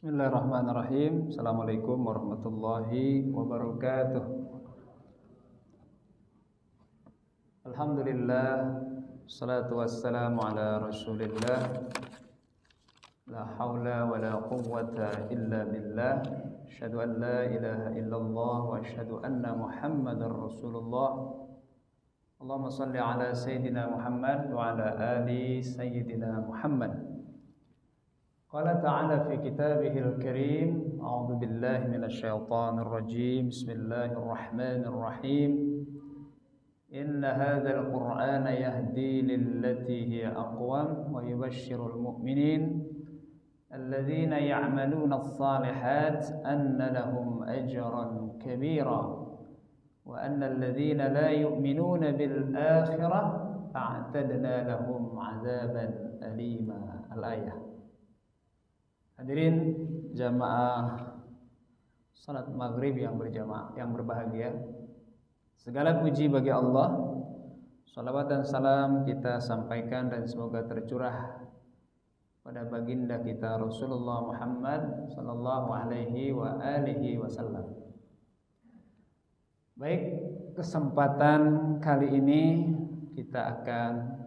Bismillahirrahmanirrahim. Assalamualaikum warahmatullahi wabarakatuh. Alhamdulillah, salatu wassalamu ala rasulillah. La hawla wa la quwwata illa billah. Asyhadu an la ilaha illallah wa asyhadu anna Muhammadar Rasulullah. Allahumma salli ala Sayyidina Muhammad wa ala ali Sayyidina Muhammad. Qala ta'ala fi kitabihil karim, a'udzu billahi minasy syaithanir rajim. Bismillahirrahmanirrahim. Inna hadzal qur'ana yahdi lillati hiya aqwam wa yubashshirul mu'minin alladzina ya'maluna ash-shalihat anna lahum ajran kabira wa anna alladzina la yu'minuna bil akhirah a'tadna lahum 'adzaban alima. Al-ayah. Hadirin jamaah salat maghrib yang berjamaah, yang berbahagia. Segala puji bagi Allah. Salawat dan salam kita sampaikan dan semoga tercurah pada baginda kita Rasulullah Muhammad sallallahu alaihi wa alihi wasallam. Baik, kesempatan kali ini kita akan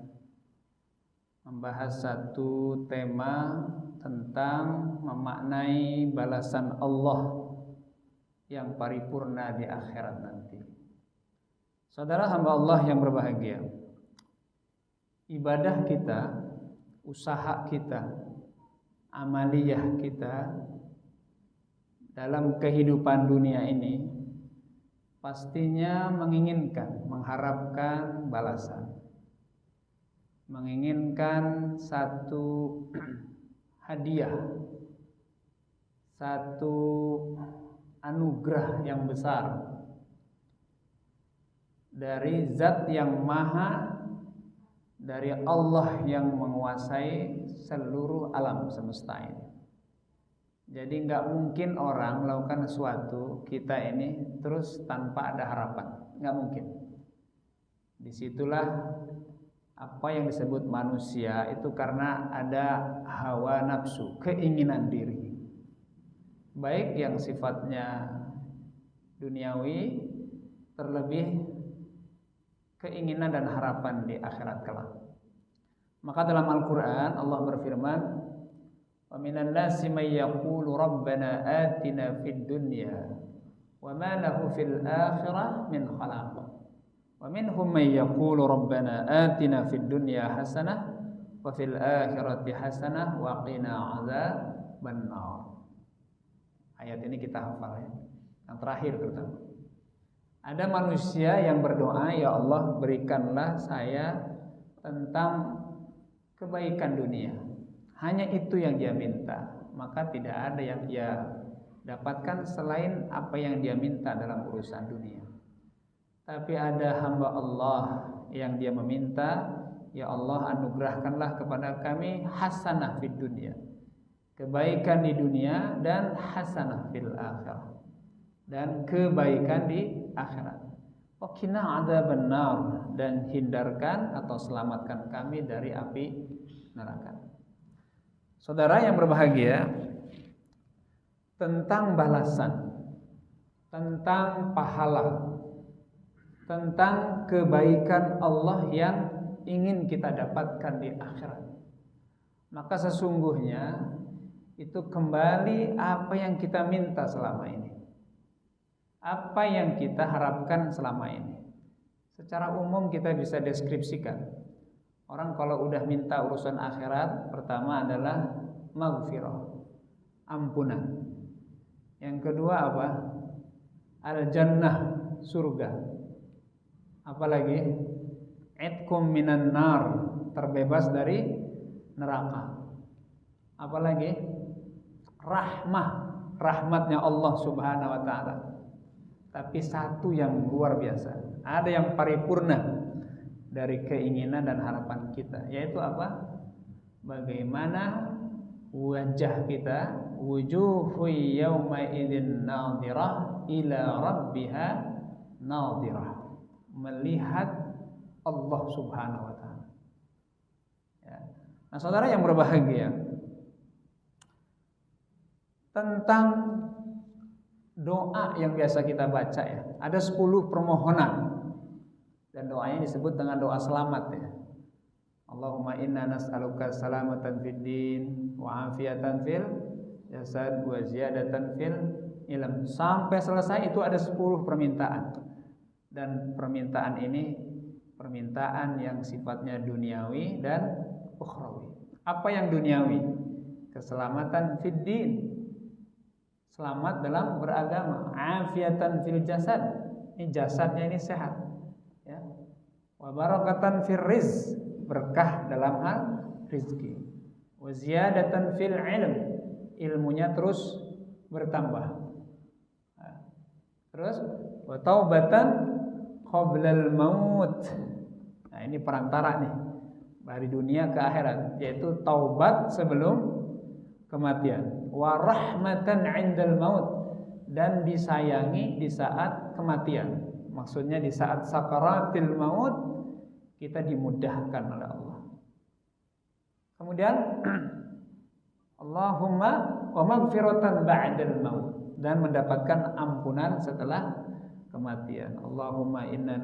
membahas satu tema tentang memaknai balasan Allah yang paripurna di akhirat nanti. Saudara hamba Allah yang berbahagia, ibadah kita, usaha kita, amaliyah kita dalam kehidupan dunia ini pastinya menginginkan, mengharapkan balasan, menginginkan satu hadiah, satu anugerah yang besar dari zat yang maha, dari Allah yang menguasai seluruh alam semesta ini. Jadi nggak mungkin orang melakukan sesuatu kita ini terus tanpa ada harapan, nggak mungkin. Disitulah apa yang disebut manusia itu karena ada hawa nafsu, keinginan diri, baik yang sifatnya duniawi, terlebih keinginan dan harapan di akhirat kelak. Maka dalam Al-Quran Allah berfirman, wa minan nasi may yaqulu rabbana atina fid dunya wa ma lahu fil akhirah min khalaq. Wa minhum may yaqulu rabbana atina fid dunya hasanah wa fil akhirati hasanah wa qina adzaban nar. Ayat ini kita hafal ya. Yang terakhir terutama. Ada manusia yang berdoa, ya Allah berikanlah saya tentang kebaikan dunia. Hanya itu yang dia minta. Maka tidak ada yang dia dapatkan selain apa yang dia minta dalam urusan dunia. Tapi ada hamba Allah yang dia meminta, ya Allah anugerahkanlah kepada kami hasanah fid dunya, kebaikan di dunia, dan hasanah fil akhirah, dan kebaikan di akhirat. Wa qina adzaban nar, dan hindarkan atau selamatkan kami dari api neraka. Saudara yang berbahagia, tentang balasan, tentang pahala, tentang kebaikan Allah yang ingin kita dapatkan di akhirat, maka sesungguhnya itu kembali apa yang kita minta selama ini, apa yang kita harapkan selama ini. Secara umum kita bisa deskripsikan, orang kalau udah minta urusan akhirat, pertama adalah maghfirah, ampunan. Yang kedua apa? Al-jannah, surga. Apalagi itqum minan nar, terbebas dari neraka. Apalagi rahmah, rahmatnya Allah Subhanahu wa taala. Tapi satu yang luar biasa, ada yang paripurna dari keinginan dan harapan kita, yaitu apa? Bagaimana wajah kita, wujuhu yauma idzin nadhirah ila rabbiha nadhirah, melihat Allah Subhanahu wa taala. Ya. Nah, saudara yang berbahagia, tentang doa yang biasa kita baca ya. Ada 10 permohonan dan doanya disebut dengan doa selamat ya. Allahumma inna nas'aluka salamatan fid din wa afiatan fil jasad wa ziyadatan fil ilm. Sampai selesai itu ada 10 permintaan. Dan permintaan ini permintaan yang sifatnya duniawi dan ukhrawi. Apa yang duniawi? Keselamatan fid din. Selamat dalam beragama, afiatan fil jasad. Ini jasadnya ini sehat, ya. Wa barakatan fil rizq, berkah dalam hal rezeki. Wa ziyadatan fil ilm, ilmunya terus bertambah. Terus wa taubatan qoblal maut. Nah, ini perantara nih dari dunia ke akhirat, yaitu taubat sebelum kematian. Wa rahmatan 'indal maut, dan disayangi di saat kematian. Maksudnya di saat sakaratil maut kita dimudahkan oleh Allah. Kemudian Allahumma wa maghfiratan ba'dal maut, dan mendapatkan ampunan setelah kematian. Allahumma inna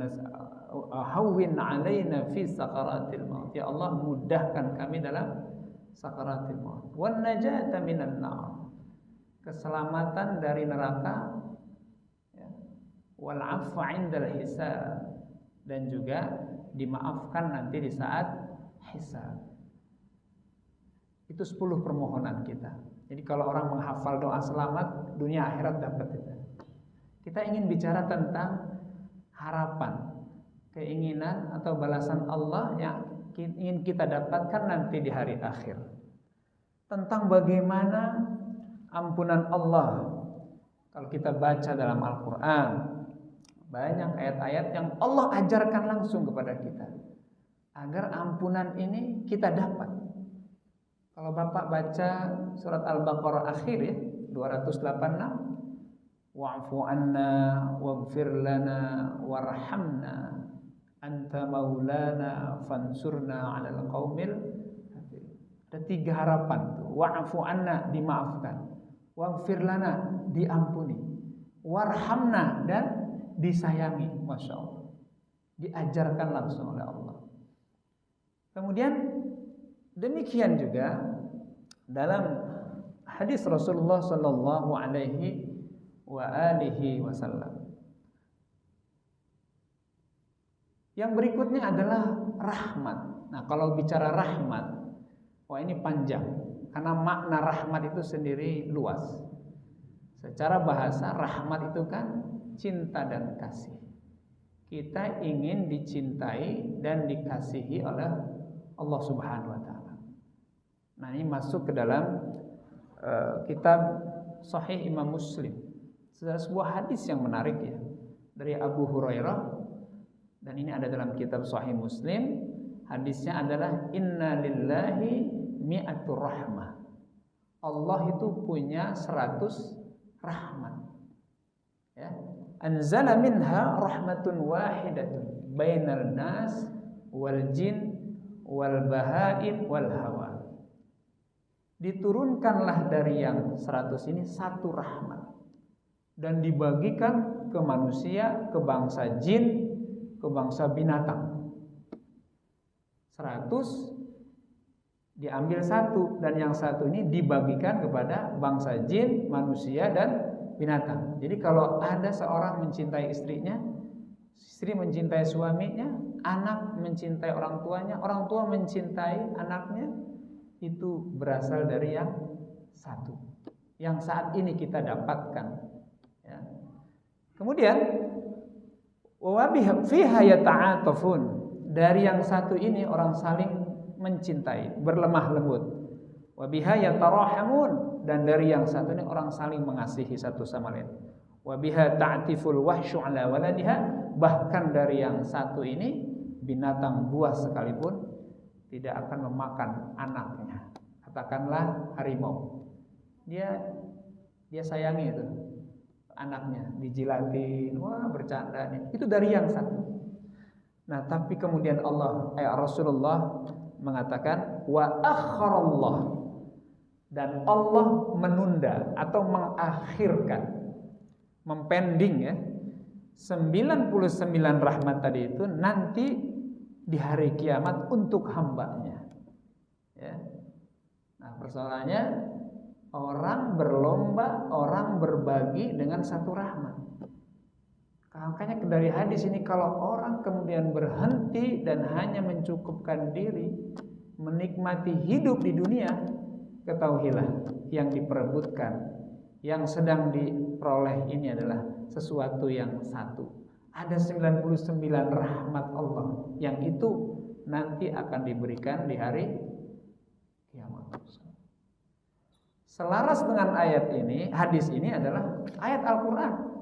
hawwin 'alaina fi sakaratil maut. Ya Allah, mudahkan kami dalam sakaratil maut. Wan najata minan nar, keselamatan dari neraka, ya. Wal 'afwa 'indal hisab, dan juga dimaafkan nanti di saat hisab. Itu 10 permohonan kita. Jadi kalau orang menghafal doa selamat, dunia akhirat dapat itu. Kita ingin bicara tentang harapan, keinginan atau balasan Allah yang ingin kita dapatkan nanti di hari akhir. Tentang bagaimana ampunan Allah. Kalau kita baca dalam Al-Quran, banyak ayat-ayat yang Allah ajarkan langsung kepada kita agar ampunan ini kita dapat. Kalau Bapak baca surat Al-Baqarah akhir ya, 286, wa'fu anna waghfir lana warhamna anta maulana fansurna 'alal qaumil kafir. Ada 3 harapan tuh. Wa'fu anna, dimaafkan. Waghfir lana, diampuni. Warhamna, dan disayangi. Masya Allah, diajarkan langsung oleh Allah. Kemudian demikian juga dalam hadis Rasulullah sallallahu alaihi wa alihi wasallam. Yang berikutnya adalah rahmat. Nah, kalau bicara rahmat, wah ini panjang, karena makna rahmat itu sendiri luas. Secara bahasa, rahmat itu kan cinta dan kasih. Kita ingin dicintai dan dikasihi oleh Allah Subhanahu wa taala. Nah, ini masuk ke dalam kitab Sahih Imam Muslim. Sebuah hadis yang menarik ya, dari Abu Hurairah, dan ini ada dalam kitab Sahih Muslim. Hadisnya adalah inna lillahi mi'atur rahmah. Allah itu punya 100 rahmat. Ya. Anzala minha rahmatun wahidatun bainal nas wal jin wal bahaim wal hawa. Diturunkanlah dari yang 100 ini 1 rahmat, dan dibagikan ke manusia, ke bangsa jin, ke bangsa binatang. 100 diambil 1, dan yang 1 ini dibagikan kepada bangsa jin, manusia, dan binatang. Jadi kalau ada seorang mencintai istrinya, istri mencintai suaminya, anak mencintai orang tuanya, orang tua mencintai anaknya, itu berasal dari yang 1, yang saat ini kita dapatkan ya. Kemudian wa fiha yata'atafun, dari yang 1 ini orang saling mencintai, berlemah lembut. Wa biha yatarahamun, dan dari yang 1 ini orang saling mengasihi satu sama lain. Wa biha ta'tiful wahsyu ala waladiha, bahkan dari yang 1 ini binatang buas sekalipun tidak akan memakan anaknya. Katakanlah harimau, dia sayangi itu anaknya, dijilatin, wah bercanda nih. Itu dari yang 1. Nah, tapi kemudian Rasulullah mengatakan wa akharallah Dan Allah menunda atau mengakhirkan, mempending ya, 99 rahmat tadi itu nanti di hari kiamat untuk hambanya ya. Nah persoalannya, orang berlomba, orang berbagi dengan satu rahmat. Makanya dari hadis ini, kalau orang kemudian berhenti dan hanya mencukupkan diri menikmati hidup di dunia, ketahuilah yang diperebutkan, yang sedang diperoleh ini adalah sesuatu yang satu. Ada 99 rahmat Allah yang itu nanti akan diberikan di hari kiamat. Selaras dengan ayat ini, hadis ini adalah ayat Al-Quran.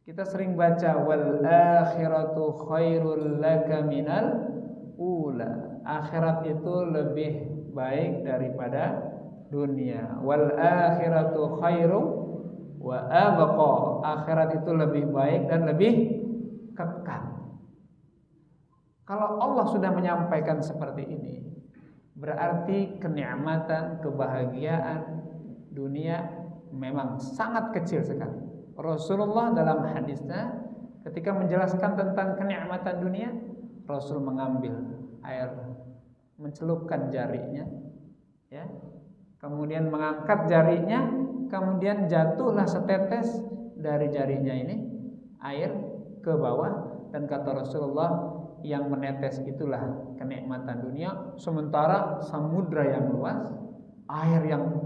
Kita sering baca wal akhiratu khairul laka minal ula. Akhirat itu lebih baik daripada dunia. Wal akhiratu khairu wa abqa. Akhirat itu lebih baik dan lebih kekal. Kalau Allah sudah menyampaikan seperti ini, berarti kenikmatan, kebahagiaan dunia memang sangat kecil sekali. Rasulullah dalam hadisnya ketika menjelaskan tentang kenikmatan dunia, Rasul mengambil air, mencelupkan jarinya ya. Kemudian mengangkat jarinya, kemudian jatuhlah setetes dari jarinya ini air ke bawah, dan kata Rasulullah, yang menetes itulah kenikmatan dunia, sementara samudra yang luas, air yang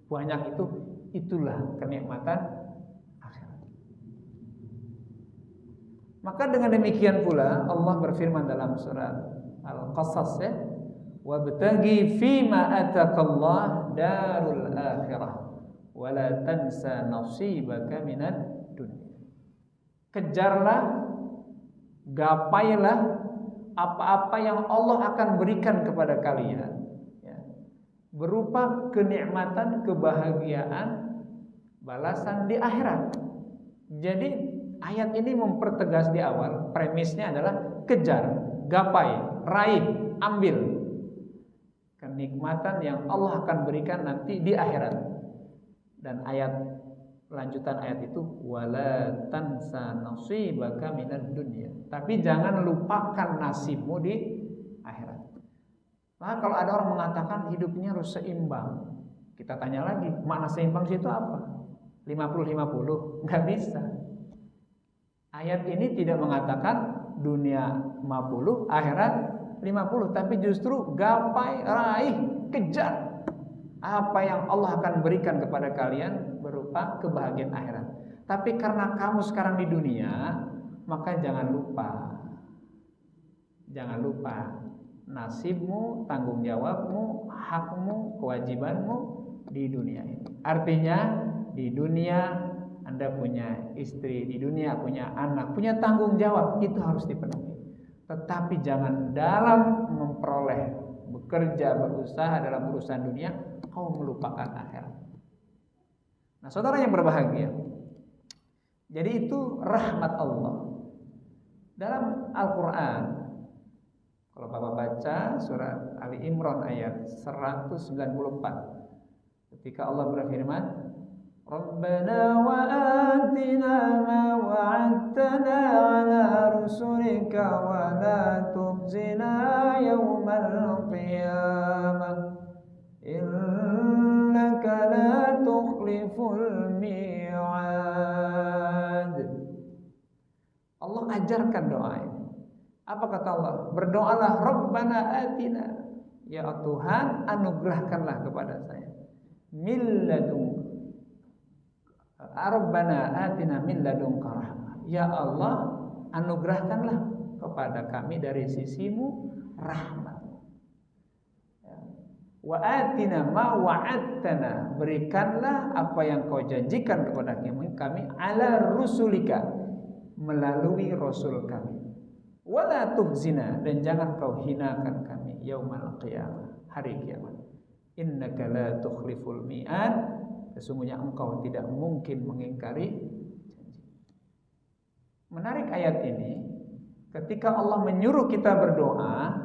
banyak itulah kenikmatan akhirat. Maka dengan demikian pula Allah berfirman dalam surat Al-Qasas ya, wabtaghi fima atakallah darul akhirah wala tansa nasibaka minad dunya. Kejarlah, gapailah apa-apa yang Allah akan berikan kepada kalian ya, berupa kenikmatan, kebahagiaan, balasan di akhirat. Jadi ayat ini mempertegas di awal, premisnya adalah kejar, gapai, raih, ambil kenikmatan yang Allah akan berikan nanti di akhirat. Dan ayat lanjutan ayat itu wala tansa nasibaka minad dunya. Tapi jangan lupakan nasibmu di akhirat. Maka kalau ada orang mengatakan hidupnya harus seimbang, kita tanya lagi, makna seimbang itu apa? 50-50? Enggak bisa. Ayat ini tidak mengatakan dunia 50, akhirat 50, tapi justru gapai, raih, kejar apa yang Allah akan berikan kepada kalian berupa kebahagiaan akhirat. Tapi karena kamu sekarang di dunia, maka jangan lupa nasibmu, tanggung jawabmu, hakmu, kewajibanmu di dunia ini. Artinya di dunia Anda punya istri, di dunia punya anak, punya tanggung jawab, itu harus dipenuhi. Tetapi jangan dalam memperoleh, bekerja, berusaha dalam urusan dunia, kau melupakan akhirat. Nah, saudara yang berbahagia, jadi itu rahmat Allah. Dalam Al-Quran, kalau Bapak baca surat Ali Imran ayat 194, ketika Allah berfirman, Rabbana wa atina ma wa'adtana ala rusulika wa la tukhzina yawmal qiyamah innaka la tukhliful mi'ad. Allah ajarkan doa ini. Apa kata Allah? Berdoalah, Rabbana atina, ya Tuhan anugerahkanlah kepada saya min ladunka, Rabbana atina min ladunka rahmah, ya Allah anugerahkanlah kepada kami dari sisimu rahmat. Wa atina ma wa'adtana, berikanlah apa yang kau janjikan kepada kami ala rusulika, melalui rasul kami. Wala tuhzina, dan jangan kau hinakan kami yaumal qiyamah, hari kiamat. Innaka la tukhliful mi'ad, sesungguhnya engkau tidak mungkin mengingkari janji. Menarik ayat ini, ketika Allah menyuruh kita berdoa,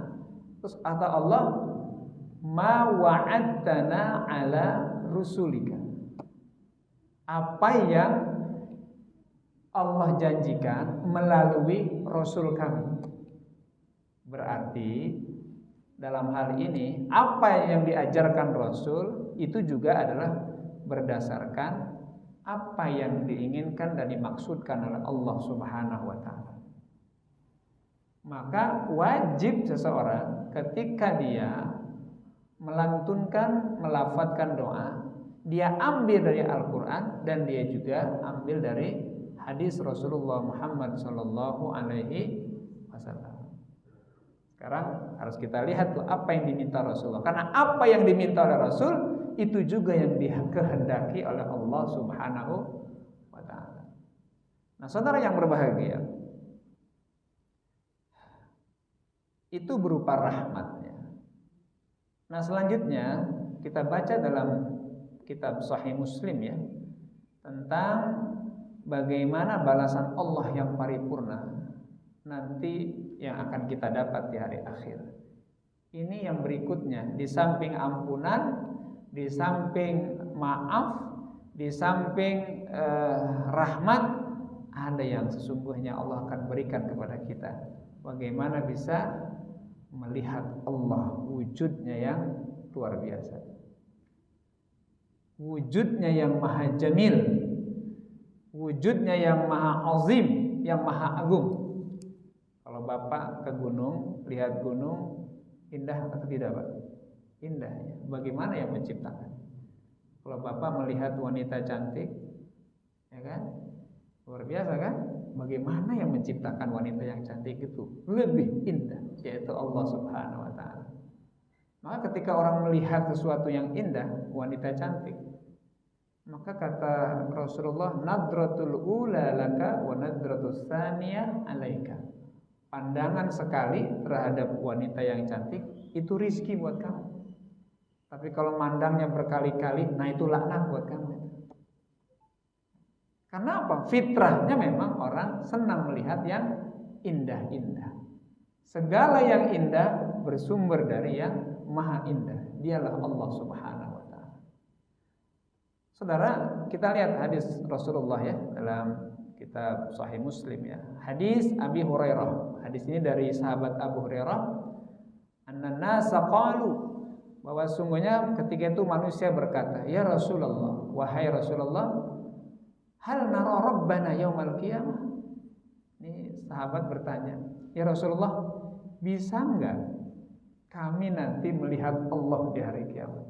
terus kata Allah, ma wa'adtana ala rusulika. Apa yang Allah janjikan melalui Rasul kami. Berarti dalam hal ini apa yang diajarkan Rasul itu juga adalah berdasarkan apa yang diinginkan dan dimaksudkan oleh Allah Subhanahu wa taala. Maka wajib seseorang ketika dia melantunkan, melafadzkan doa, dia ambil dari Al-Qur'an dan dia juga ambil dari hadis Rasulullah Muhammad sallallahu alaihi wasallam. Sekarang harus kita lihat tuh apa yang diminta Rasulullah. Karena apa yang diminta oleh Rasul itu juga yang dikehendaki oleh Allah Subhanahu wa taala. Nah, saudara yang berbahagia, itu berupa rahmatnya. Nah, selanjutnya kita baca dalam kitab Sahih Muslim ya, tentang bagaimana balasan Allah yang paripurna nanti yang akan kita dapat di hari akhir. Ini yang berikutnya, di samping ampunan, di samping maaf, di samping rahmat, ada yang sesungguhnya Allah akan berikan kepada kita. Bagaimana bisa melihat Allah, wujudnya yang luar biasa, wujudnya yang maha jamil, wujudnya yang maha azim, yang maha agung. Kalau Bapak ke gunung, lihat gunung, indah atau tidak Pak? Indah ya. Bagaimana yang menciptakan? Kalau Bapak melihat wanita cantik, ya kan? Luar biasa kan? Bagaimana yang menciptakan wanita yang cantik itu? Lebih indah, yaitu Allah Subhanahu wa taala. Maka ketika orang melihat sesuatu yang indah, wanita cantik, maka kata Rasulullah, nadratul ula laka wa nadratus tsaniyah alaika. Pandangan sekali terhadap wanita yang cantik itu rizki buat kamu. Tapi kalau mandangnya berkali-kali, nah itu laknat buat kamu. Karena apa? Fitrahnya memang orang senang melihat yang indah-indah. Segala yang indah bersumber dari yang maha indah. Dialah Allah Subhanahu wa taala. Saudara, kita lihat hadis Rasulullah ya dalam kitab Sahih Muslim ya. Hadis Abi Hurairah. Hadis ini dari sahabat Abu Hurairah. An-nasa qalu, bahwa sungguhnya ketika itu manusia berkata, "Ya Rasulullah, wahai Rasulullah, hal nara rabbana yaumal qiyamah?" Ini sahabat bertanya, "Ya Rasulullah, bisa enggak kami nanti melihat Allah di hari kiamat?"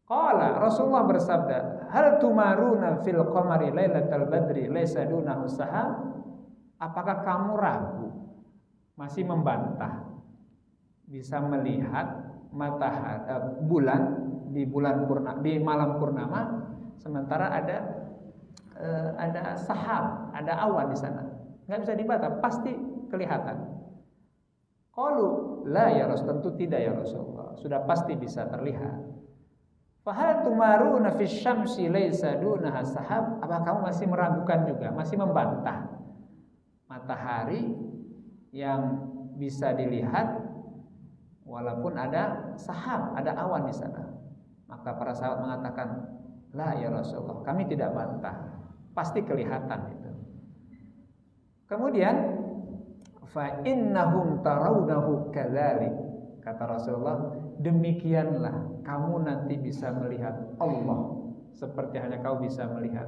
Qala, Rasulullah bersabda, "Hal tumaruna fil qamari lailatal badri laisa dunahu sahab?" Apakah kamu ragu, masih membantah bisa melihat matahari bulan di malam purnama, sementara ada sahab, ada awan di sana. Enggak bisa dibantah, pasti kelihatan. Qalu la ya Rasul, tentu tidak ya Rasulullah, sudah pasti bisa terlihat. Fahal tumaruna fis syamsi laisa dunaha sahab? Apa kamu masih meragukan juga, masih membantah matahari yang bisa dilihat walaupun ada sahab, ada awan di sana? Maka para sahabat mengatakan, la ya Rasulullah, kami tidak bantah, pasti kelihatan itu. Kemudian fa innahum tarawnahu kadzalik, kata Rasulullah, demikianlah kamu nanti bisa melihat Allah seperti hanya kau bisa melihat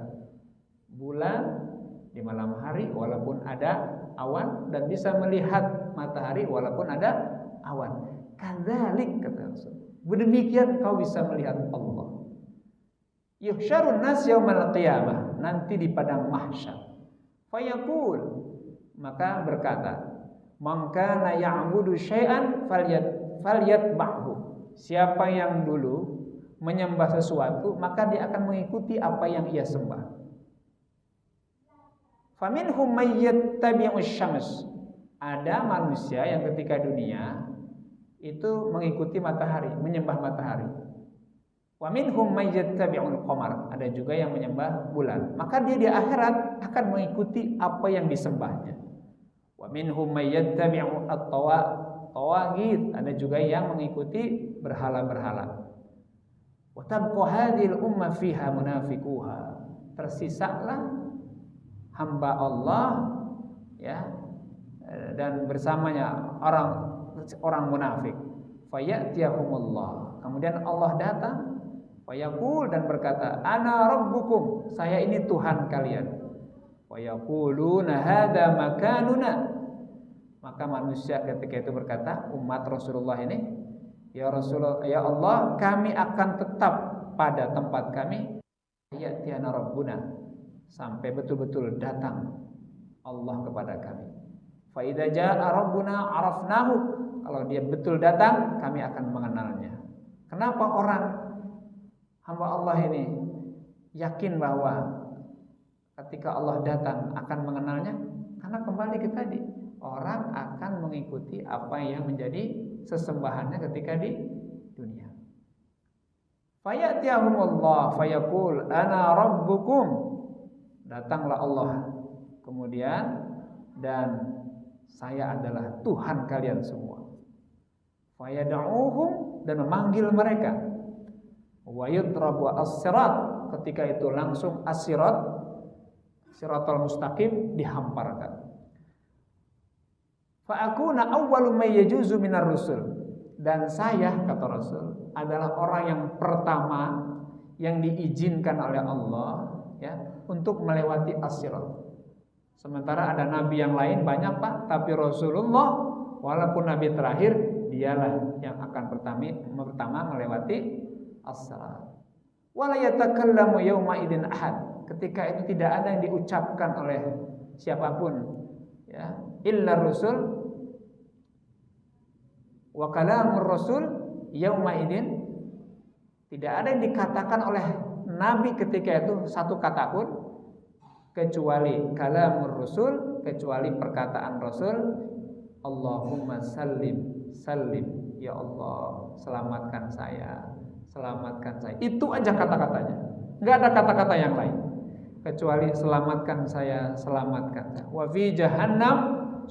bulan di malam hari walaupun ada awan, dan bisa melihat matahari walaupun ada awan. Kadzalik, kata Rasul, demikian kau bisa melihat Allah. Yuhsyarun nas yaumal qiyamah, nanti di padang mahsyar. Fayaqul, maka berkata, man kana ya'budu syai'an falyatba'hu. Siapa yang dulu menyembah sesuatu, maka dia akan mengikuti apa yang ia sembah. Faminhum may yattabi'us syams. Ada manusia yang ketika dunia itu mengikuti matahari, menyembah matahari. Wa minhum may yattabi'ul qamar. Ada juga yang menyembah bulan. Maka dia di akhirat akan mengikuti apa yang disembahnya. Wa minhum may yattabi'u at-tawa. tawagid, ada juga yang mengikuti berhala-berhala. Wa tabqa hadhil umma fiha munafiquha. Tersisalah hamba Allah ya, dan bersamanya orang munafik. Fayatiyahumullah. Kemudian Allah datang, fayaqul, dan berkata, ana rabbukum, saya ini Tuhan kalian. Fayaquluna hadza makanuna. Maka manusia ketika itu berkata, umat Rasulullah ini, ya Rasulullah, ya Allah, kami akan tetap pada tempat kami. Ya'tiyana rabbuna, sampai betul-betul datang Allah kepada kami. Fa idza jaa rabbuna arafnahu, kalau dia betul datang kami akan mengenalnya. Kenapa orang hamba Allah ini yakin bahwa ketika Allah datang akan mengenalnya? Karena kembali ke tadi, orang akan mengikuti apa yang menjadi sesembahannya ketika di dunia. Fayatiyahumullah fayaqul ana rabbukum. Datanglah Allah kemudian, dan saya adalah Tuhan kalian semua. Fayad'uhum, dan memanggil mereka. Wa yudrabu as-sirat, ketika itu langsung as-sirat, siratal mustaqim dihamparkan. Fa akuna awwalu may yajuzu minar rusul, dan saya, kata Rasul, adalah orang yang pertama yang diizinkan oleh Allah ya untuk melewati as-sirat. Sementara ada nabi yang lain banyak Pak, tapi Rasulullah walaupun nabi terakhir, dialah yang akan pertama melewati as-sirat. Wala yatakallamu yauma idzin ahad, ketika itu tidak ada yang diucapkan oleh siapapun ya, illa rusul wa kalamur rasul yauma idzin, tidak ada yang dikatakan oleh nabi ketika itu satu kata pun kecuali kalamur rasul, kecuali perkataan Rasul, Allahumma sallim sallim, ya Allah selamatkan saya, selamatkan saya. Itu aja kata-katanya, enggak ada kata-kata yang lain kecuali selamatkan saya, selamatkan saya. Wa fi jahannam,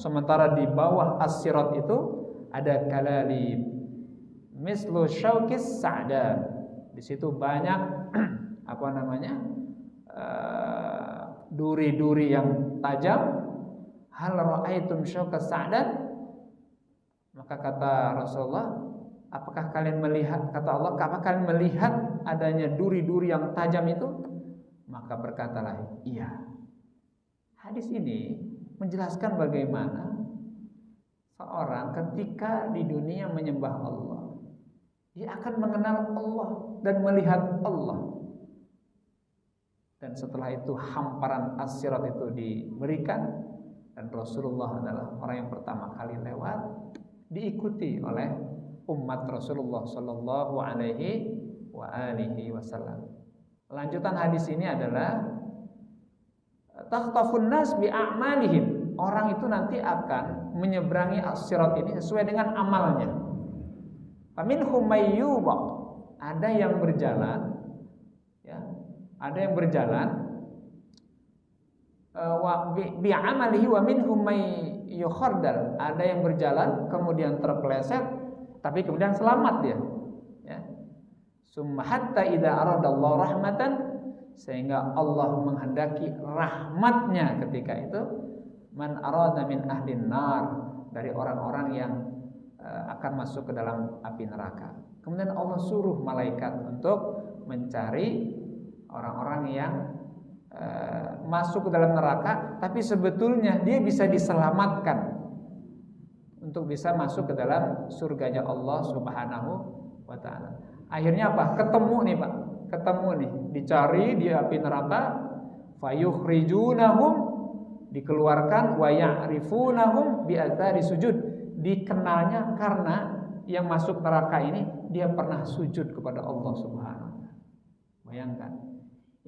sementara di bawah as-sirat itu ada kalalib mislu syaukis sa'dan. Di situ banyak apa namanya? Duri-duri yang tajam. Hal ra'aitum syaukas sa'dan? Maka kata Rasulullah, apakah kalian melihat, kata Allah, apakah kalian melihat adanya duri-duri yang tajam itu? Maka berkatalah, iya. Hadis ini menjelaskan bagaimana seorang ketika di dunia menyembah Allah, dia akan mengenal Allah dan melihat Allah. Dan setelah itu hamparan as-sirat itu diberikan, dan Rasulullah adalah orang yang pertama kali lewat, diikuti oleh umat Rasulullah sallallahu alaihi wa alihi wasallam. Lanjutan hadis ini adalah takhtafun nas bi a'malihim. Orang itu nanti akan menyeberangi as-sirat ini sesuai dengan amalnya. Faminhum may yuba, ada yang berjalan ya, ada yang berjalan wa bi amalihi, wa minhum may yukhardal, ada yang berjalan kemudian terpeleset tapi kemudian selamat dia ya. Summa hatta idza aradallahu rahmatan, sehingga Allah menghendaki rahmatnya ketika itu, man arada min ahlin nar, dari orang-orang yang akan masuk ke dalam api neraka. Kemudian Allah suruh malaikat untuk mencari orang-orang yang masuk ke dalam neraka, tapi sebetulnya dia bisa diselamatkan untuk bisa masuk ke dalam surganya Allah Subhanahu wa ta'ala. Akhirnya apa? Ketemu nih Pak, ketemu nih, dicari di api neraka, fayukhrijunahum, dikeluarkan, wa ya'rifunahum bi athari sujud, dikenalnya karena yang masuk neraka ini dia pernah sujud kepada Allah Subhanahu wa ta'ala. Bayangkan,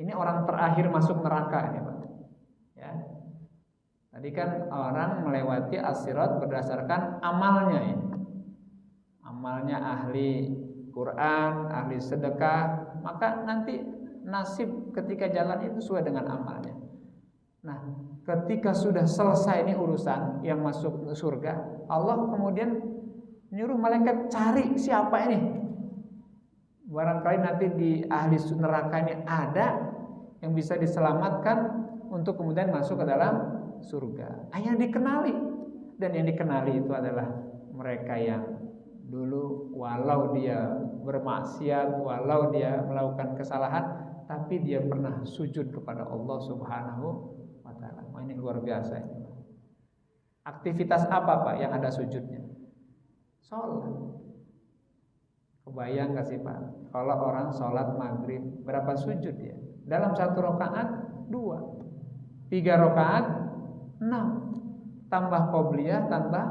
ini orang terakhir masuk neraka ini Pak ya. Tadi kan orang melewati as-sirat berdasarkan amalnya ini, amalnya ahli Quran, ahli sedekah, maka nanti nasib ketika jalan itu sesuai dengan amalnya. Nah, ketika sudah selesai ini urusan yang masuk surga, Allah kemudian Menyuruh malaikat cari siapa ini. Barangkali nanti di ahli neraka ini ada yang bisa diselamatkan untuk kemudian masuk ke dalam surga. Yang dikenali, dan yang dikenali itu adalah mereka yang dulu walau dia bermaksiat, walau dia melakukan kesalahan, tapi dia pernah sujud kepada Allah Subhanahu wa taala. Ini luar biasa ini. Aktivitas apa Pak yang ada sujudnya? Sholat. Kebayang gak sih Pak, kalau orang sholat maghrib berapa sujud ya? Dalam satu rakaat 2, 3 rakaat 6, tambah qobliyah, tambah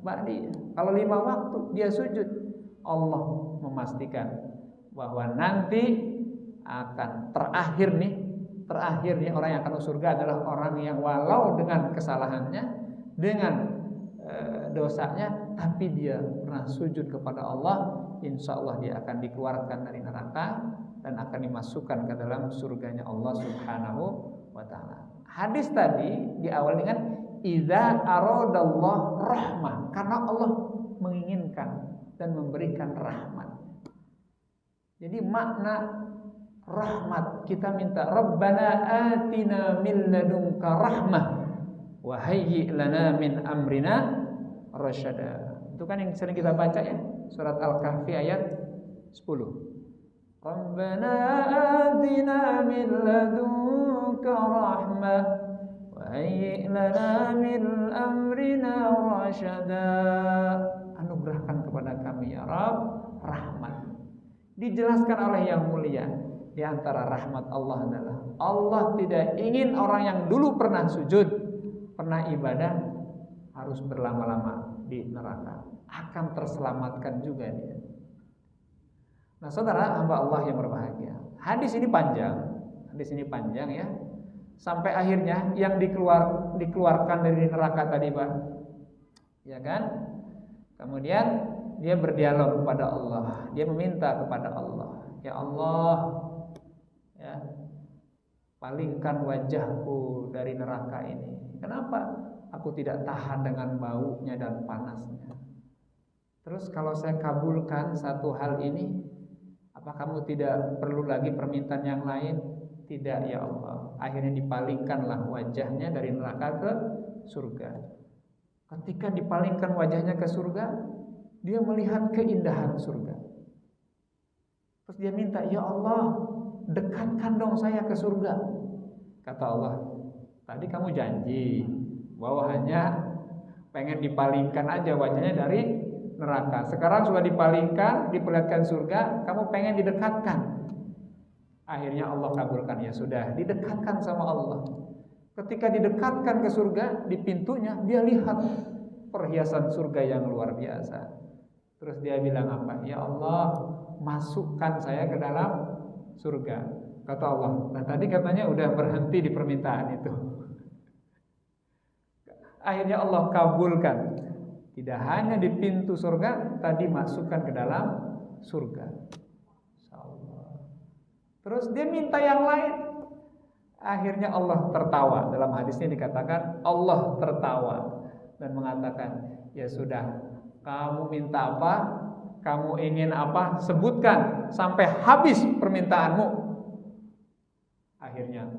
ba'diyah. Kalau 5 waktu dia sujud, Allah memastikan bahwa nanti akan terakhir nih orang yang akan masuk surga adalah orang yang walau dengan kesalahannya, dengan dosanya, tapi dia pernah sujud kepada Allah. Insya Allah dia akan dikeluarkan dari neraka dan akan dimasukkan ke dalam surganya Allah Subhanahu wa ta'ala. Hadis tadi diawali dengan idza aradallah rahmah, karena Allah menginginkan dan memberikan rahmat. Jadi makna rahmat, kita minta Rabbana atina min ladunka rahmah wa hayyi' lana min amrina rasyada. Itu kan yang sering kita baca ya, surat Al-Kahfi ayat 10. Rabbana atina min ladunka rahmah wa hayyi' lana min amrina rasyada. Anugerahkan kepada kami ya Rabb rahmat. Dijelaskan oleh yang mulia, di antara rahmat Allah adalah Allah tidak ingin orang yang dulu pernah sujud, pernah ibadah harus berlama-lama di neraka, akan terselamatkan juga dia. Nah saudara hamba Allah yang berbahagia, hadis ini panjang ya, sampai akhirnya yang dikeluarkan dari neraka tadi Pak, ya kan? Kemudian dia berdialog kepada Allah, dia meminta kepada Allah, ya Allah, ya, palingkan wajahku dari neraka ini. Kenapa? Aku tidak tahan dengan baunya dan panasnya. Terus kalau saya kabulkan satu hal ini, apa kamu tidak perlu lagi permintaan yang lain? Tidak ya Allah. Akhirnya dipalingkanlah wajahnya dari neraka ke surga. Ketika dipalingkan wajahnya ke surga, dia melihat keindahan surga. Terus dia minta, ya Allah, dekatkan dong saya ke surga. Kata Allah, tadi kamu janji bahwa hanya pengen dipalingkan aja wajahnya dari neraka. Sekarang sudah dipalingkan, diperlihatkan surga, kamu pengen didekatkan. Akhirnya Allah kabulkan, ya sudah, didekatkan sama Allah. Ketika didekatkan ke surga, di pintunya dia lihat perhiasan surga yang luar biasa. Terus dia bilang apa? Ya Allah, masukkan saya ke dalam surga. Kata Allah, nah tadi katanya udah berhenti di permintaan itu. Akhirnya Allah kabulkan. Tidak hanya di pintu surga, tadi masukkan ke dalam surga. Insyaallah. Terus dia minta yang lain. Akhirnya Allah tertawa. Dalam hadisnya dikatakan Allah tertawa dan mengatakan, ya sudah, kamu minta apa? Kamu ingin apa? Sebutkan sampai habis permintaanmu. Akhirnya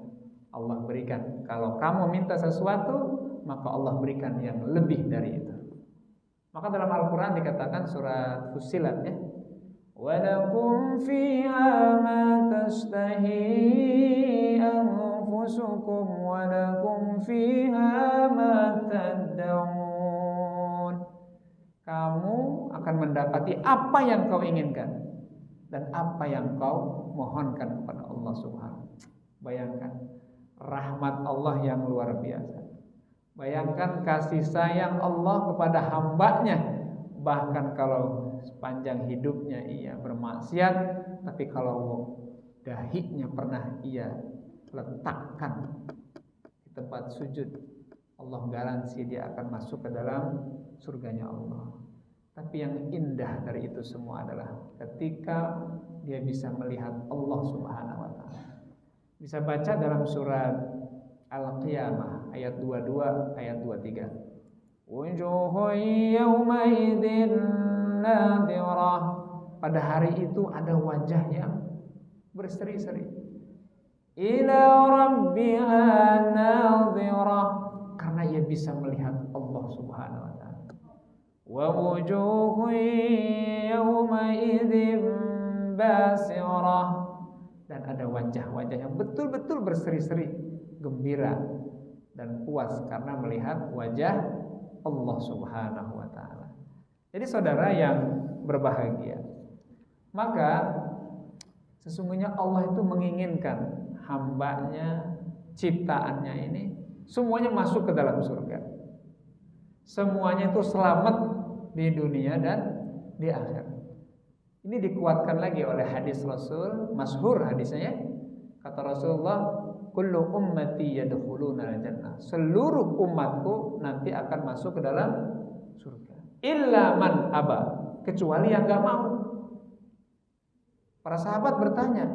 Allah berikan. Kalau kamu minta sesuatu, maka Allah berikan yang lebih dari itu. Maka dalam Al-Quran dikatakan surat Fussilat ya, walakum fiha ma tashtahi anfusukum walakum fiha ma tad'un. Kamu akan mendapati apa yang kau inginkan dan apa yang kau mohonkan kepada Allah Subhanahu. Bayangkan rahmat Allah yang luar biasa. Bayangkan kasih sayang Allah kepada hambanya. Bahkan kalau sepanjang hidupnya ia bermaksiat, tapi kalau dahinya pernah ia letakkan di tempat sujud, Allah garansi dia akan masuk ke dalam surganya Allah. Tapi yang indah dari itu semua adalah ketika dia bisa melihat Allah Subhanahu wa ta'ala. Bisa baca dalam surat Al-Qiyamah ayat 22 ayat 23. Wujuhun yawmaidin nadhirah. Pada hari itu ada wajah yang berseri-seri. Ila rabbiha nadhirah, karena ia bisa melihat Allah Subhanahu wa taala. Wa wujuhun yawma idzin basirah, dan ada wajah-wajah yang betul-betul berseri-seri, gembira dan puas karena melihat wajah Allah Subhanahu wa taala. Jadi saudara yang berbahagia, maka sesungguhnya Allah itu menginginkan hambanya, ciptaannya ini semuanya masuk ke dalam surga. Semuanya itu selamat di dunia dan di akhirat. Ini dikuatkan lagi oleh hadis Rasul, masyhur hadisnya. Kata Rasulullah, kullu ummati yadkhuluna al-jannah. Seluruh umatku nanti akan masuk ke dalam surga. Illa man aba, kecuali yang enggak mau. Para sahabat bertanya,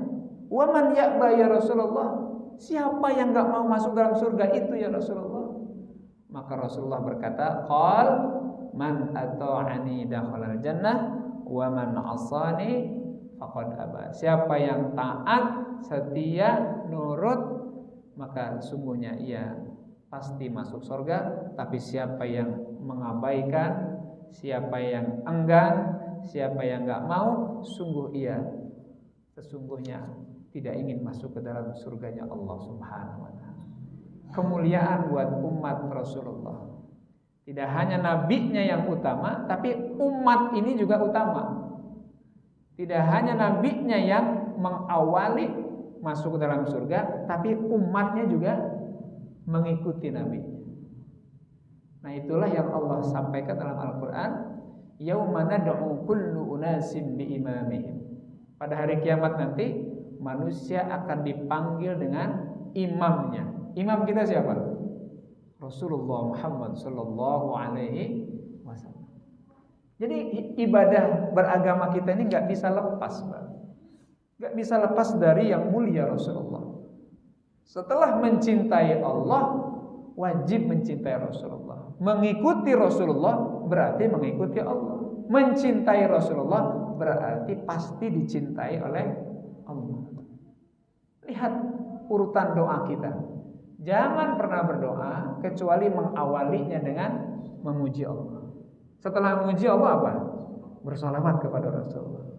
"Wa man ya'ba ya Rasulullah?" Siapa yang enggak mau masuk dalam surga itu ya Rasulullah? Maka Rasulullah berkata, "Qal man ata'ani dakhala al-jannah wa man 'asani faqad aba." Siapa yang taat, setia, nurut, maka sungguhnya ia pasti masuk surga. Tapi siapa yang mengabaikan, siapa yang enggan, siapa yang enggak mau, sungguh ia sesungguhnya tidak ingin masuk ke dalam surganya Allah Subhanahu wa taala. Kemuliaan buat umat Rasulullah. Tidak hanya nabinya yang utama, tapi umat ini juga utama. Tidak hanya nabinya yang mengawali masuk ke dalam surga, tapi umatnya juga mengikuti nabinya. Nah, itulah yang Allah sampaikan dalam Al-Qur'an, yauma nad'u kullu unasin biimamihim. Pada hari kiamat nanti manusia akan dipanggil dengan imamnya. Imam kita siapa? Rasulullah Muhammad sallallahu alaihi wasallam. Jadi ibadah beragama kita ini enggak bisa lepas, Pak. Enggak bisa lepas dari yang mulia Rasulullah. Setelah mencintai Allah, wajib mencintai Rasulullah. Mengikuti Rasulullah berarti mengikuti Allah. Mencintai Rasulullah berarti pasti dicintai oleh Allah. Lihat urutan doa kita. Jangan pernah berdoa kecuali mengawalinya dengan memuji Allah. Setelah memuji Allah apa? Bersalawat kepada Rasulullah.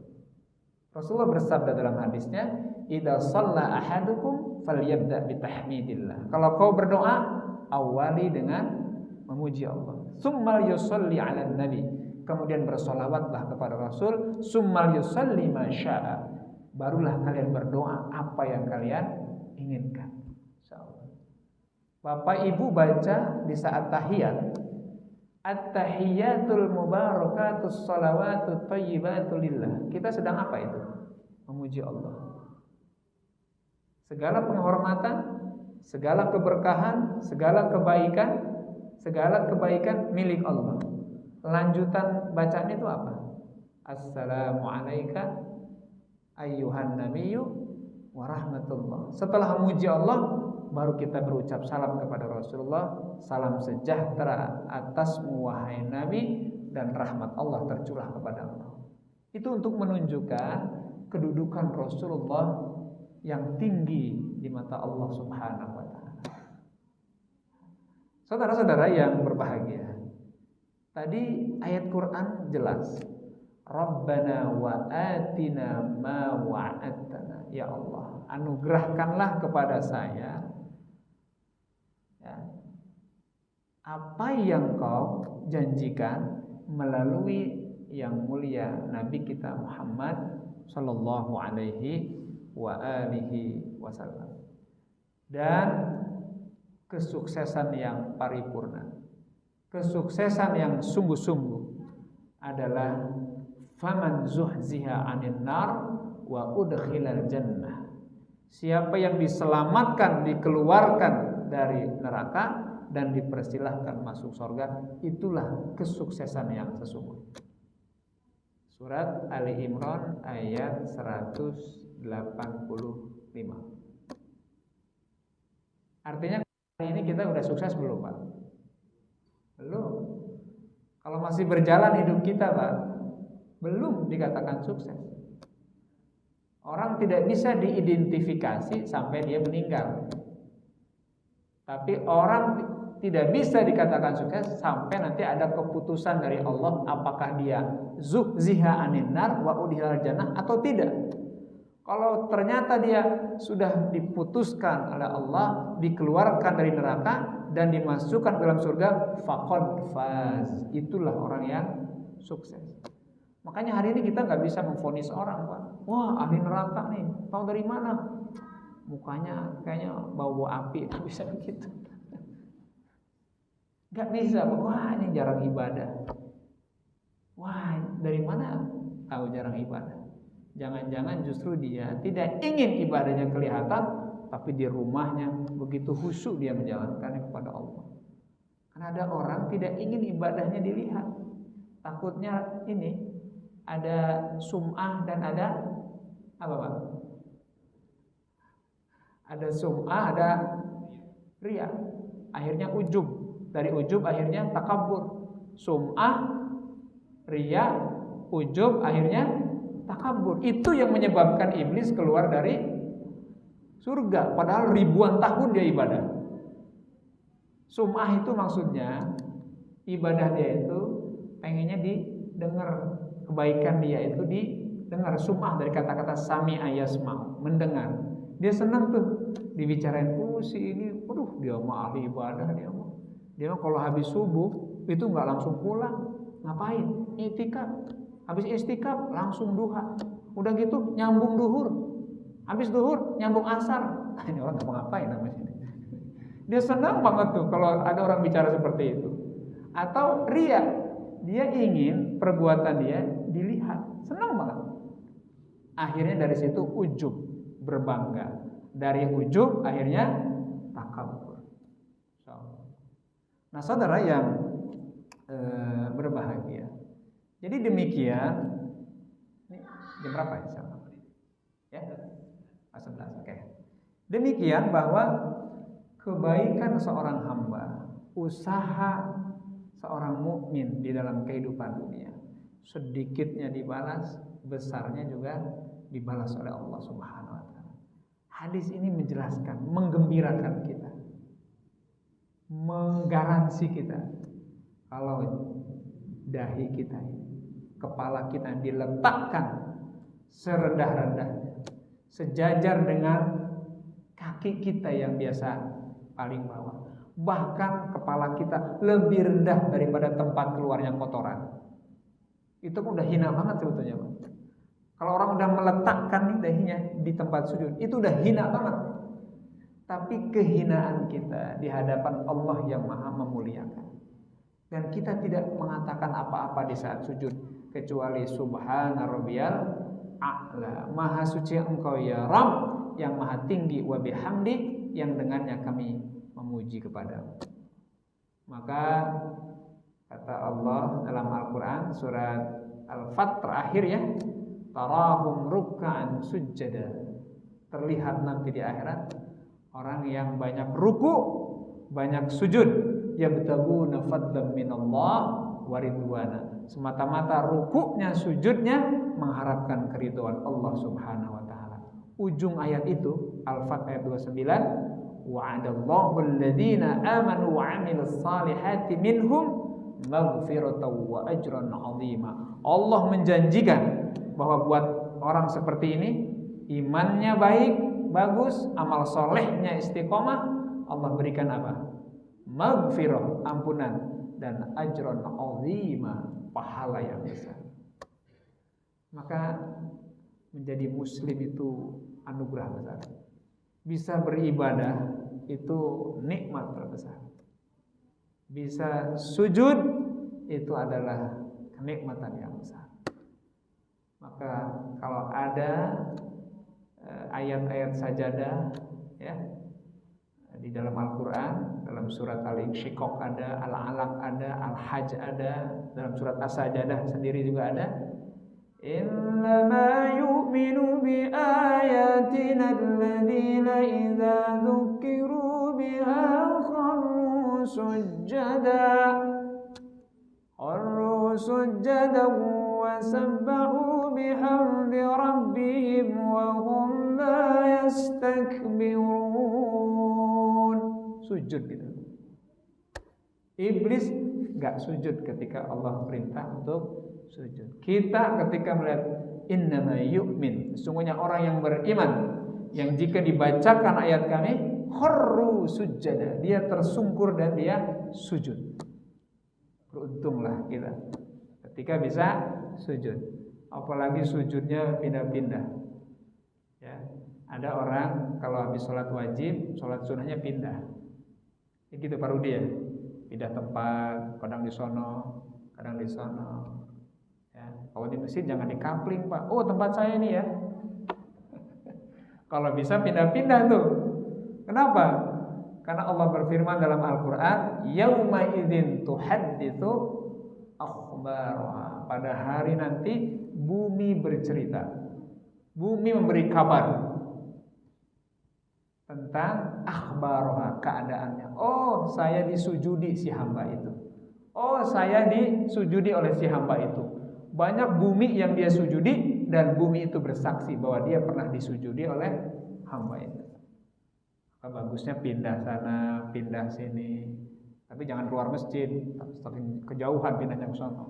Rasulullah bersabda dalam hadisnya, "Idza shalla ahadukum falyabda bitahmidillah." Kalau kau berdoa, awali dengan memuji Allah. Tsummal yusalli 'alan nabi. Kemudian bersalawatlah kepada Rasul. Tsummal yusalli ma syaa. Barulah kalian berdoa apa yang kalian inginkan. Insyaallah. Bapak Ibu baca di saat tahiyat, at-tahiyatul mubarakatus shalawatut thayyibatu lillah. Kita sedang apa itu? Memuji Allah. Segala penghormatan, segala keberkahan, segala kebaikan milik Allah. Lanjutan bacaan itu apa? Assalamu alayka ayyuhan nabiyyu wa rahmatullah. Setelah memuji Allah, baru kita berucap salam kepada Rasulullah. Salam sejahtera atasmu wahai Nabi, dan rahmat Allah tercurah kepada Allah. Itu untuk menunjukkan kedudukan Rasulullah yang tinggi di mata Allah Subhanahu wa taala. Saudara-saudara yang berbahagia, tadi ayat Quran jelas, Rabbana wa atina ma wa'adtana. Ya Allah, anugerahkanlah kepada saya apa yang kau janjikan melalui yang mulia Nabi kita Muhammad sallallahu alaihi wa alihi wasallam, dan kesuksesan yang paripurna, kesuksesan yang sungguh-sungguh adalah faman zuhziha 'anil nar wa udkhilal jannah. Siapa yang diselamatkan, dikeluarkan dari neraka dan dipersilahkan masuk surga, itulah kesuksesan yang sesungguhnya. Surat Ali Imran ayat 185. Artinya hari ini kita udah sukses belum, Pak? Belum. Kalau masih berjalan hidup kita, Pak, belum dikatakan sukses. Orang tidak bisa diidentifikasi sampai dia meninggal. Tapi orang tidak bisa dikatakan sukses sampai nanti ada keputusan dari Allah apakah dia zuhziha anin nar wa udkhilal jannah atau tidak. Kalau ternyata dia sudah diputuskan oleh Allah, dikeluarkan dari neraka dan dimasukkan ke dalam surga, faqad faz. Itulah orang yang sukses. Makanya hari ini kita nggak bisa memvonis orang, Pak. Wah, ahli neraka nih. Tahu dari mana? Mukanya kayaknya bau api, nggak bisa begitu. Nggak bisa, Pak. Wah, ini jarang ibadah. Wah, dari mana tahu jarang ibadah? Jangan-jangan justru dia tidak ingin ibadahnya kelihatan, tapi di rumahnya begitu khusyuk dia menjalankannya kepada Allah. Karena ada orang tidak ingin ibadahnya dilihat. Takutnya ini ada sum'ah dan ada apa, Pak? Ada sum'ah, ada riya. Akhirnya ujub. Dari ujub akhirnya takabur. Sum'ah, riya, ujub akhirnya takabur. Itu yang menyebabkan iblis keluar dari surga. Padahal ribuan tahun dia ibadah. Sum'ah itu maksudnya ibadah dia itu pengennya didengar, kebaikan dia itu didengar. Sum'ah dari kata-kata sami'a yasma', mendengar. Dia senang tuh dibicarain, si ini, dia mah ahli ibadah, dia mah kalau habis subuh itu nggak langsung pulang. Ngapain? I'tikaf. Habis istikaf langsung duha. Udah gitu nyambung duhur. Habis duhur nyambung asar. Ini orang ngapa-ngapain namanya. Dia senang banget tuh kalau ada orang bicara seperti itu. Atau riya, dia ingin perbuatan dia dilihat. Senang banget. Akhirnya dari situ ujub, berbangga. Dari ujub akhirnya takabur. Nah, saudara yang berbahagia. Jadi demikian. Ini jam berapa insyaallah? Ya. 11. Oke. Demikian bahwa kebaikan seorang hamba, usaha seorang mukmin di dalam kehidupan dunia, sedikitnya dibalas, besarnya juga dibalas oleh Allah Subhanahu wa taala. Hadis ini menjelaskan, menggembirakan kita, menggaransi kita kalau dahi kita ini, kepala kita diletakkan serendah-rendahnya, sejajar dengan kaki kita yang biasa paling bawah. Bahkan kepala kita lebih rendah daripada tempat keluarnya kotoran. Itu udah hina banget sebetulnya, Pak. Kalau orang udah meletakkan nih dahinya di tempat sujud, itu udah hina banget. Tapi kehinaan kita di hadapan Allah yang Maha memuliakan. Dan kita tidak mengatakan apa-apa di saat sujud kecuali subhana rabbiyal a'la. Maha suci engkau ya Rabb yang maha tinggi, wa bihamdi, yang dengannya kami memuji kepadamu. Maka kata Allah dalam Al-Quran surat Al-Fat terakhir ya, tarahum ruk'an sujjada. Terlihat nanti di akhirat orang yang banyak ruku, banyak sujud, yabtaguna fadlan minallah wa ridwana. Semata-mata rukuknya, sujudnya mengharapkan keridhaan Allah Subhanahu wa taala. Ujung ayat itu Al-Fat ayat 29, wa'adallahu alladhina amanu wa 'amilus salihati minhum maghfiratan wa ajran 'azima. Allah menjanjikan bahwa buat orang seperti ini, imannya baik, bagus, amal solehnya istiqomah, Allah berikan apa? Maghfirah, ampunan, dan ajran 'azima, pahala yang besar. Maka menjadi muslim itu anugerah besar. Bisa beribadah itu nikmat terbesar. Bisa sujud itu adalah kenikmatan yang besar. Maka kalau ada ayat-ayat sajadah ya di dalam Al-Quran, dalam surat Al-Insyiqaq ada, Al-Alaq ada, Al-Hajj ada, dalam surat As-Sajadah sendiri juga ada. Innama yu'minu bi ayatina alladhina idza dzukiru biha kharru sujjada wa sabbahu bihamdi rabbihim wa hum la yastakbirun. Sujud gitu. Iblis enggak sujud ketika Allah perintah untuk sujud. Kita ketika melihat innama yu'min, sesungguhnya orang yang beriman yang jika dibacakan ayat kami kharru sujada, dia tersungkur dan dia sujud. Beruntunglah kita ketika bisa sujud. Apalagi sujudnya pindah-pindah. Ya, ada orang kalau habis sholat wajib, sholat sunnahnya pindah. Ya gitu paru dia. Pindah tempat, kadang di sono, kadang di sono. Ya, kalau di masjid jangan dikapling, Pak. Oh, tempat saya ini ya. Kalau bisa pindah-pindah tuh. Kenapa? Karena Allah berfirman dalam Al-Qur'an, yauma idzin tuhadditsu akhbaraha. Pada hari nanti bumi bercerita. Bumi memberi kabar tentang akhbaraha, keadaannya. Oh, saya disujudi si hamba itu. Oh, saya disujudi oleh si hamba itu. Banyak bumi yang dia sujudi dan bumi itu bersaksi bahwa dia pernah disujudi oleh hamba itu. Bagusnya pindah sana, pindah sini. Tapi jangan keluar masjid, saking kejauhan pindahnya ke sana.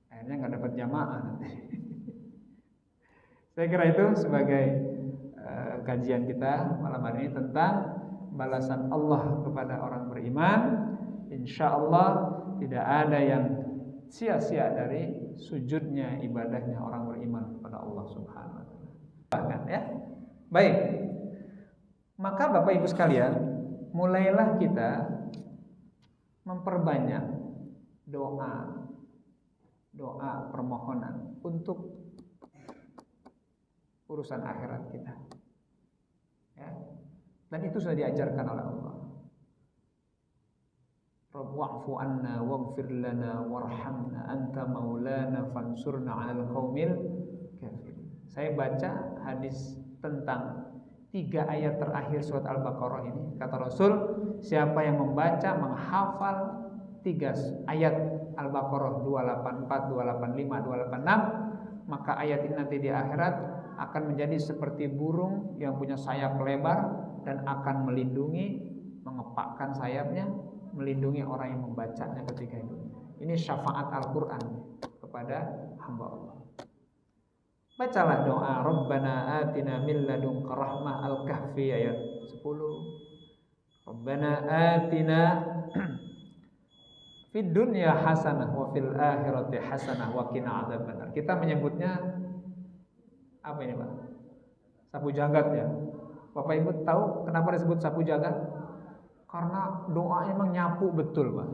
Akhirnya nggak dapat jamaah nanti. Saya kira itu sebagai kajian kita malam hari ini tentang balasan Allah kepada orang beriman. Insya Allah tidak ada yang sia-sia dari sujudnya, ibadahnya orang beriman kepada Allah Subhanahu wa taala. Bahkan ya. Baik. Maka Bapak Ibu sekalian, mulailah kita memperbanyak doa permohonan untuk urusan akhirat kita. Ya. Dan itu sudah diajarkan oleh Allah. Rabb'fu anna waghfir lana warhamna anta maulana fansurna 'alal qaumil kafirin. Saya baca hadis tentang 3 ayat terakhir surat Al-Baqarah ini. Kata Rasul, siapa yang membaca, menghafal 3 ayat Al-Baqarah 284, 285, 286, maka ayat ini nanti di akhirat akan menjadi seperti burung yang punya sayap lebar dan akan melindungi, mengepakkan sayapnya, melindungi orang yang membacanya ketika itu. Ini syafaat Al-Quran kepada hamba Allah. Bacalah doa Rabbana atina min ladunka rahmah, Al-Kahfi ayat 10. Rabbana atina fid dunya hasanah wa fil akhirati hasanah wa qina adzabannar. Kita menyebutnya apa ini, Pak? Sapu jagat ya. Bapak Ibu tahu kenapa disebut sapu jagat? Karena doa emang nyapu betul, Pak.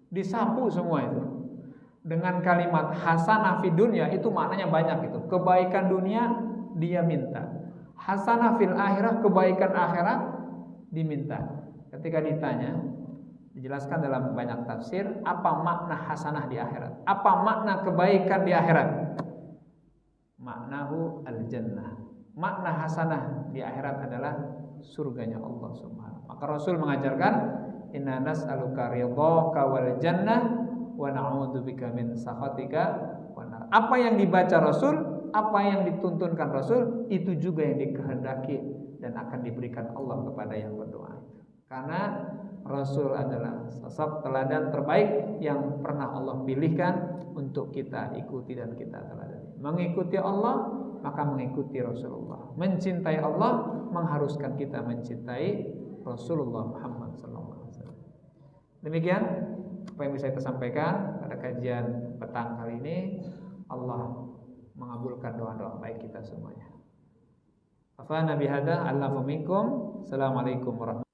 Disapu semua itu. Dengan kalimat hasanah fid dunya itu maknanya banyak itu. Kebaikan dunia dia minta. Hasanah fil akhirah, kebaikan akhirat diminta. Ketika ditanya, dijelaskan dalam banyak tafsir, apa makna hasanah di akhirat? Apa makna kebaikan di akhirat? Maknahu al-jannah. Makna hasanah di akhirat adalah surganya Allah Subhanahu. Maka Rasul mengajarkan, inna nas'aluka ridhaka wal jannah wa na'udzubika min sakhatika wan nar. Apa yang dibaca Rasul, apa yang dituntunkan Rasul, itu juga yang dikehendaki dan akan diberikan Allah kepada yang berdoa. Karena Rasul adalah sosok teladan terbaik yang pernah Allah pilihkan untuk kita ikuti dan kita teladani. Mengikuti Allah, maka mengikuti Rasulullah. Mencintai Allah mengharuskan kita mencintai Rasulullah Muhammad SAW. Demikian apa yang bisa kita sampaikan pada kajian petang kali ini. Allah mengabulkan doa-doa baik kita semuanya. Afana bihadza, Allahu minkum. Assalamualaikum warahmatullahi wabarakatuh.